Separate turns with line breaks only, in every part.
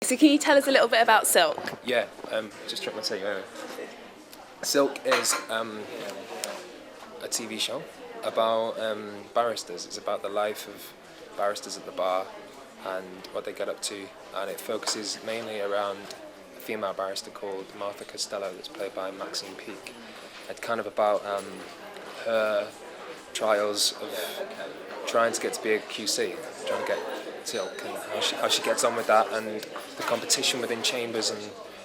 So can you tell us a little bit about Silk?
Yeah, just drink my tea. Silk is a TV show about barristers. It's about the life of barristers at the bar and what they get up to, and it focuses mainly around a female barrister called Martha Costello that's played by Maxine Peake. It's kind of about her trials of trying to get to be a QC, trying to get Silk, and how she gets on with that, and the competition within chambers, and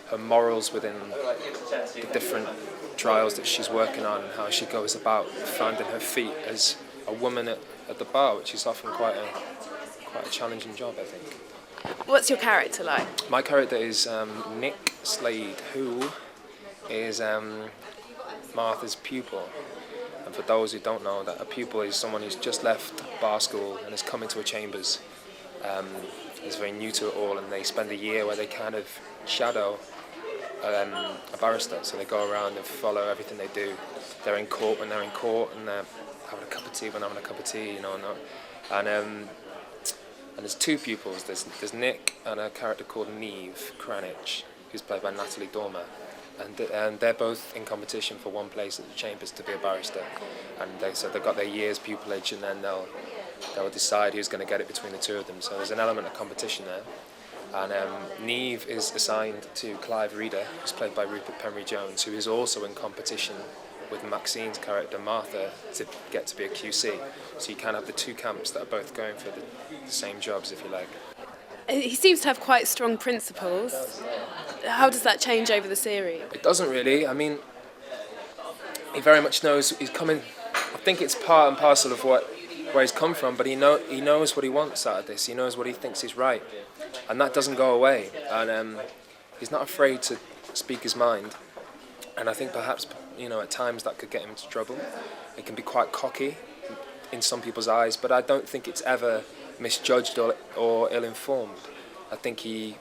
her morals within the different trials that she's working on, and how she goes about finding her feet as a woman at the bar, which is often quite a challenging job, I think.
What's your character like?
My character is Nick Slade, who is Martha's pupil. And for those who don't know, that a pupil is someone who's just left bar school and is coming to a chambers. Is very new to it all, and they spend a year where they kind of shadow a barrister. So they go around and follow everything they do. They're in court when they're in court, and they're having a cup of tea when they're having a cup of tea, And there's two pupils. There's Nick and a character called Neve Cranich, who's played by Natalie Dormer. And they're both in competition for one place at the chambers to be a barrister. And they've got their year's pupillage, and then they'll decide who's going to get it between the two of them. So there's an element of competition there. And Neve is assigned to Clive Reader, who's played by Rupert Penry-Jones, who is also in competition with Maxine's character Martha to get to be a QC. So you kind of have the two camps that are both going for the same jobs, if you like.
He seems to have quite strong principles. How does that change over the series?
It doesn't really. I mean, he very much knows he's coming. I think it's part and parcel of where he's come from, but he knows what he wants out of this. He knows what he thinks is right, and that doesn't go away. And he's not afraid to speak his mind. And I think perhaps at times that could get him into trouble. It can be quite cocky in some people's eyes, but I don't think it's ever misjudged or ill-informed. I think he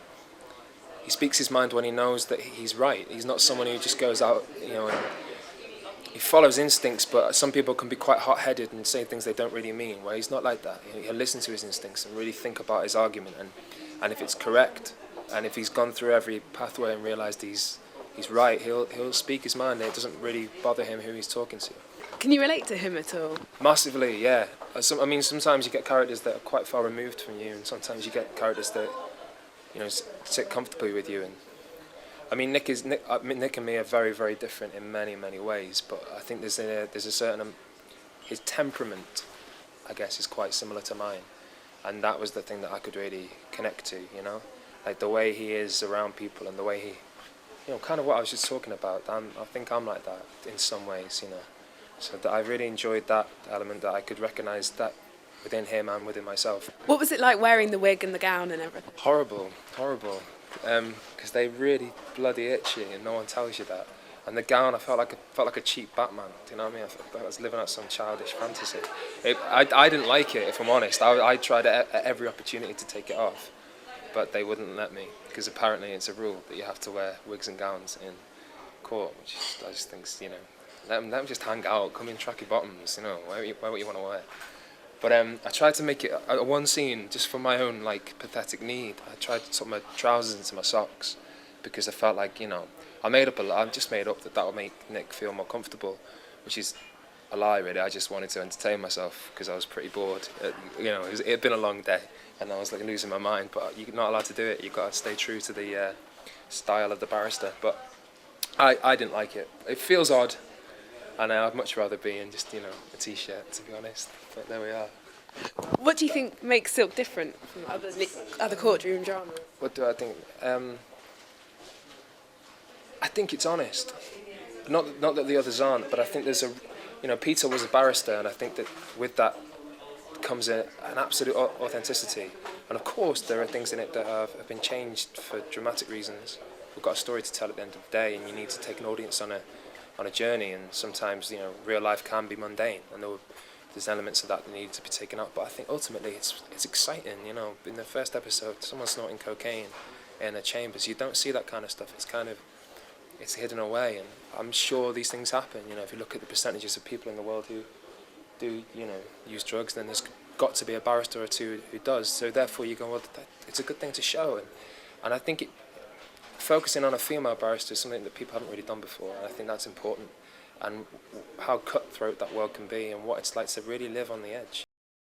speaks his mind when he knows that he's right. He's not someone who just goes out, and he follows instincts, but some people can be quite hot-headed and say things they don't really mean, where he's not like that. He'll listen to his instincts and really think about his argument, and if it's correct, and if he's gone through every pathway and realised he's right, he'll speak his mind. It doesn't really bother him who he's talking to.
Can you relate to him at all?
Massively, yeah. Sometimes you get characters that are quite far removed from you, and sometimes you get characters that sit comfortably with you. And I mean, Nick and me are very, very different in many, many ways. But I think there's a certain his temperament, I guess, is quite similar to mine, and that was the thing that I could really connect to. Like the way he is around people, and the way he, kind of what I was just talking about. I think I'm like that in some ways. So that I really enjoyed that element, that I could recognise that within him and within myself.
What was it like wearing the wig and the gown and everything?
Horrible. Because they really bloody itchy, and no one tells you that. And the gown, I felt like a cheap Batman. Do you know what I mean? I felt like I was living out some childish fantasy. I didn't like it, if I'm honest. I tried at every opportunity to take it off, but they wouldn't let me, because apparently it's a rule that you have to wear wigs and gowns in court, which I just think, let them just hang out, come in tracky bottoms, wear what you want to wear. But I tried to make it one scene just for my own pathetic need. I tried to tuck my trousers into my socks because I felt like I just made up that would make Nick feel more comfortable, which is a lie really. I just wanted to entertain myself because I was pretty bored. It had been a long day and I was losing my mind. But you're not allowed to do it. You've got to stay true to the style of the barrister. But I didn't like it. It feels odd. And I'd much rather be in just, a t-shirt, to be honest. But there we are.
What do you think makes Silk different from other courtroom dramas?
What do I think? I think it's honest. Not that the others aren't, but I think there's Peter was a barrister, and I think that with that comes an absolute authenticity. And of course, there are things in it that have been changed for dramatic reasons. We've got a story to tell at the end of the day, and you need to take an audience on a journey, and sometimes real life can be mundane, and there's elements of that need to be taken out. But I think ultimately it's exciting. In the first episode, someone's snorting cocaine in the chambers. You don't see that kind of stuff. It's hidden away, and I'm sure these things happen. If you look at the percentages of people in the world who do use drugs, then there's got to be a barrister or two who does. So therefore you go, well, it's a good thing to show. And I think focusing on a female barrister is something that people haven't really done before, and I think that's important, and how cutthroat that world can be and what it's like to really live on the edge.